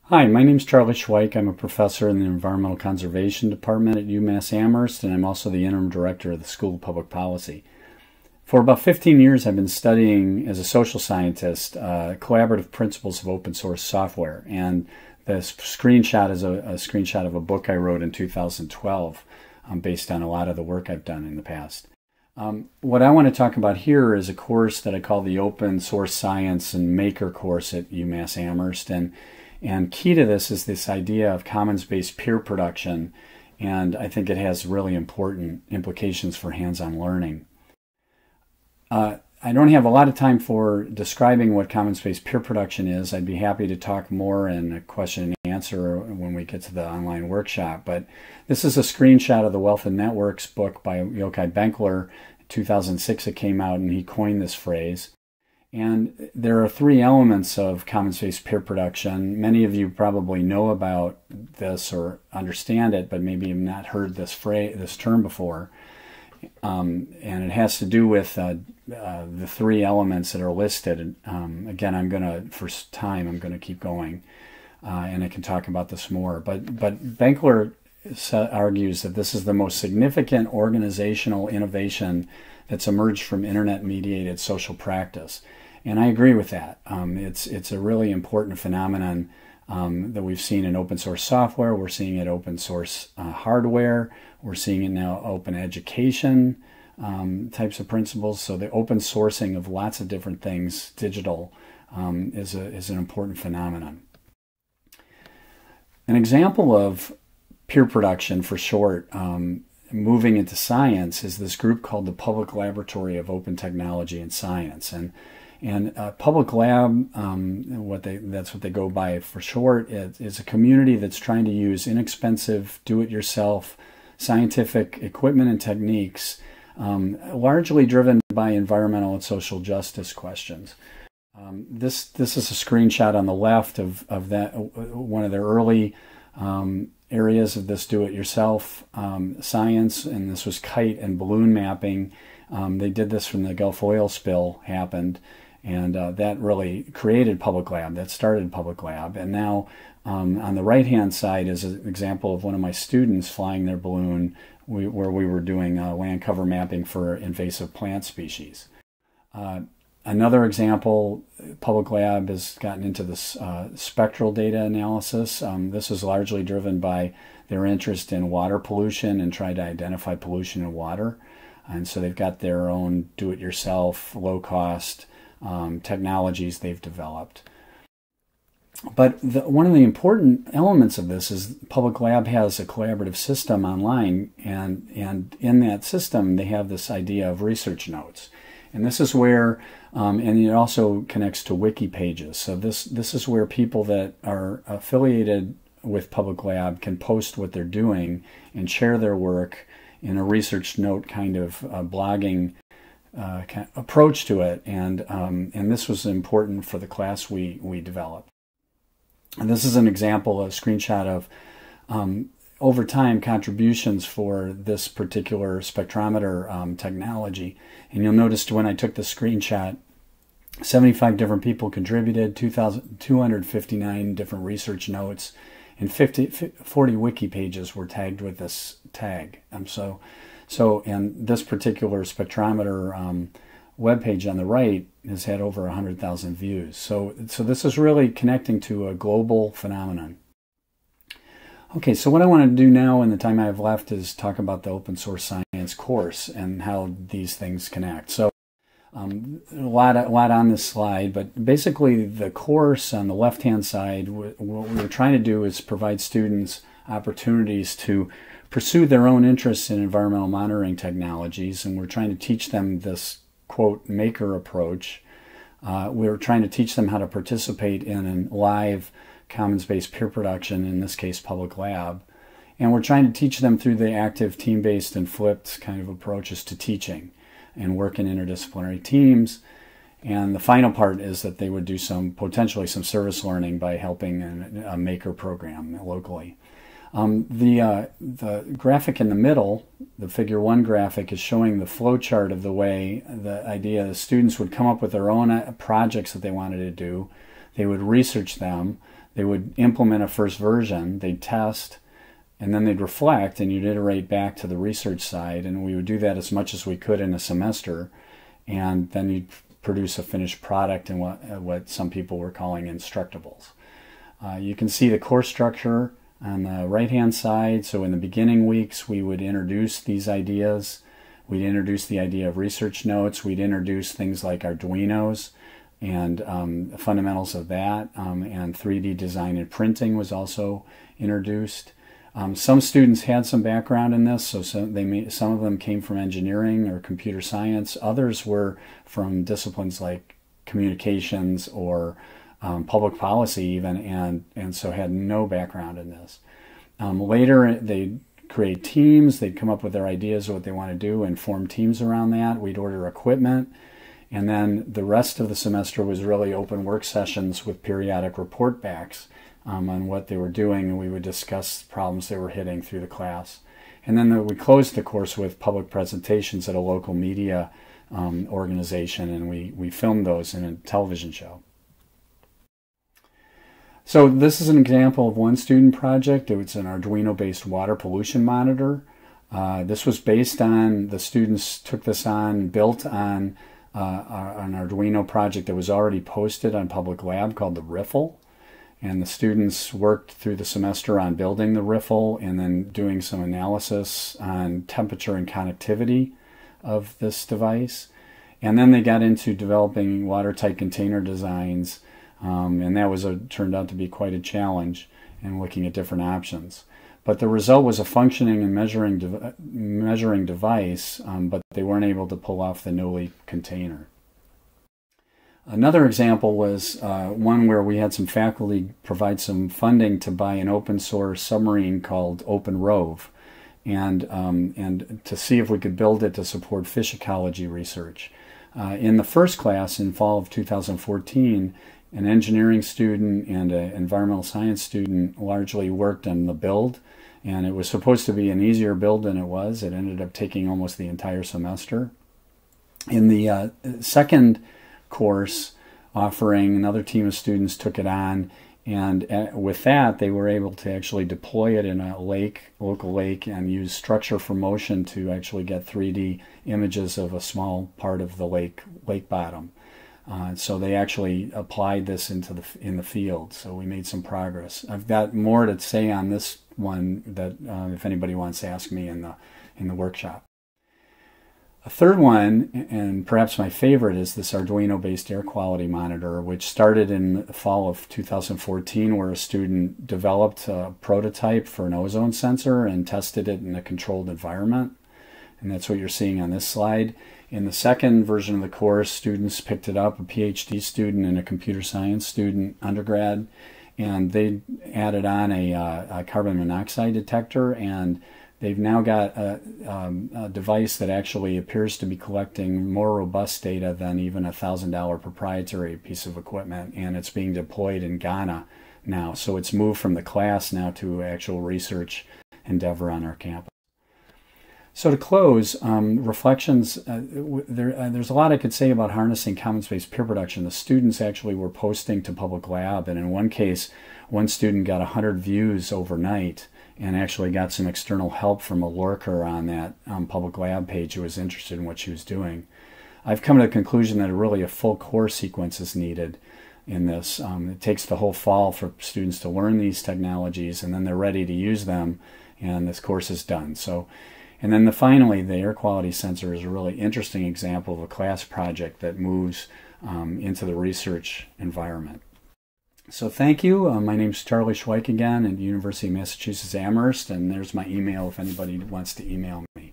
Hi, my name is Charlie Schweik. I'm a professor in the Environmental Conservation Department at UMass Amherst, and I'm also the interim director of the School of Public Policy. For about 15 years, I've been studying as a social scientist collaborative principles of open source software, and this screenshot is a screenshot of a book I wrote in 2012 based on a lot of the work I've done in the past. What I want to talk about here is a course that I call the Open Source Science and Maker course at UMass Amherst, and key to this is this idea of commons-based peer production, and I think it has really important implications for hands-on learning. I don't have a lot of time for describing what commons-based peer production is. I'd be happy to talk more in a question and answer when we get to the online workshop, but this is a screenshot of the Wealth and Networks book by Yochai Benkler. In 2006 it came out, and he coined this phrase. And there are three elements of commons-based peer production. Many of you probably know about this or understand it, but maybe have not heard this term before. And it has to do with the three elements that are listed. Again, for time, I'm going to keep going, and I can talk about this more. But Benkler argues that this is the most significant organizational innovation that's emerged from internet-mediated social practice. And I agree with that. It's a really important phenomenon that we've seen in open source software. We're seeing it open source hardware. We're seeing it now open education types of principles. So the open sourcing of lots of different things, digital, is an important phenomenon. An example of peer production, for short, moving into science, is this group called the Public Laboratory of Open Technology and Science. And Public Lab, that's what they go by for short, is a community that's trying to use inexpensive, do-it-yourself scientific equipment and techniques, largely driven by environmental and social justice questions. This is a screenshot on the left of that one of their early areas of this do-it-yourself science, and this was kite and balloon mapping. They did this when the Gulf oil spill happened. And that really created Public Lab, that started Public Lab. And now on the right-hand side is an example of one of my students flying their balloon where we were doing land cover mapping for invasive plant species. Another example, Public Lab has gotten into this spectral data analysis. This is largely driven by their interest in water pollution and trying to identify pollution in water. And so they've got their own do-it-yourself, low-cost technologies they've developed. But one of the important elements of this is Public Lab has a collaborative system online, and in that system they have this idea of research notes. And this is where, and it also connects to wiki pages. So this is where people that are affiliated with Public Lab can post what they're doing and share their work in a research note kind of blogging kind of approach to it, and this was important for the class we developed. And this is an example, a screenshot of over time contributions for this particular spectrometer technology. And you'll notice when I took the screenshot, 75 different people contributed, 259 different research notes, and 40 wiki pages were tagged with this tag. And this particular spectrometer webpage on the right has had over 100,000 views. So this is really connecting to a global phenomenon. Okay, so what I want to do now in the time I have left is talk about the open source science course and how these things connect. So a lot on this slide, but basically the course on the left-hand side, what we're trying to do is provide students opportunities to pursue their own interests in environmental monitoring technologies, and we're trying to teach them this, quote, maker approach. We're trying to teach them how to participate in a live commons-based peer production, in this case Public Lab, and we're trying to teach them through the active team-based and flipped kind of approaches to teaching and work in interdisciplinary teams. And the final part is that they would do potentially some service learning by helping in a maker program locally. The graphic in the middle, the figure 1 graphic, is showing the flow chart of the way the students would come up with their own projects that they wanted to do. They would research them. They would implement a first version. They'd test, and then they'd reflect, and you'd iterate back to the research side. And we would do that as much as we could in a semester. And then you'd produce a finished product and what some people were calling instructables. You can see the course structure on the right-hand side. So in the beginning weeks, we would introduce these ideas. We'd introduce the idea of research notes. We'd introduce things like Arduinos and the fundamentals of that. And 3D design and printing was also introduced. Some students had some background in this, so some of them came from engineering or computer science. Others were from disciplines like communications or public policy even, and so had no background in this. Later, they'd create teams. They'd come up with their ideas of what they want to do and form teams around that. We'd order equipment. And then the rest of the semester was really open work sessions with periodic report backs on what they were doing, and we would discuss problems they were hitting through the class. And then we closed the course with public presentations at a local media organization, and we filmed those in a television show. So this is an example of one student project. It was an Arduino-based water pollution monitor. This was based on, the students took this on, built on an Arduino project that was already posted on Public Lab called the Riffle. And the students worked through the semester on building the Riffle and then doing some analysis on temperature and connectivity of this device. And then they got into developing watertight container designs, and that turned out to be quite a challenge in looking at different options. But the result was a functioning and measuring device, but they weren't able to pull off the no-leak container. Another example was one where we had some faculty provide some funding to buy an open source submarine called Open Rove, and to see if we could build it to support fish ecology research. In the first class in fall of 2014, an engineering student and an environmental science student largely worked on the build, and it was supposed to be an easier build than it was. It ended up taking almost the entire semester. In the second course offering, another team of students took it on, and with that they were able to actually deploy it in a local lake, and use structure for motion to actually get 3D images of a small part of the lake bottom. So they actually applied this in the field. So we made some progress. I've got more to say on this one that if anybody wants to ask me in the workshop. A third one, and perhaps my favorite, is this Arduino-based air quality monitor, which started in the fall of 2014, where a student developed a prototype for an ozone sensor and tested it in a controlled environment. And that's what you're seeing on this slide. In the second version of the course, students picked it up, a PhD student and a computer science student, undergrad, and they added on a carbon monoxide detector, and they've now got a device that actually appears to be collecting more robust data than even a $1,000 proprietary piece of equipment, and it's being deployed in Ghana now. So it's moved from the class now to actual research endeavor on our campus. So to close, reflections, there's a lot I could say about harnessing commons-based peer production. The students actually were posting to Public Lab, and in one case, one student got 100 views overnight and actually got some external help from a lurker on that Public Lab page who was interested in what she was doing. I've come to the conclusion that really a full course sequence is needed in this. It takes the whole fall for students to learn these technologies, and then they're ready to use them, and this course is done. And then finally, the air quality sensor is a really interesting example of a class project that moves into the research environment. So thank you. My name is Charlie Schweik again at University of Massachusetts Amherst, and there's my email if anybody wants to email me.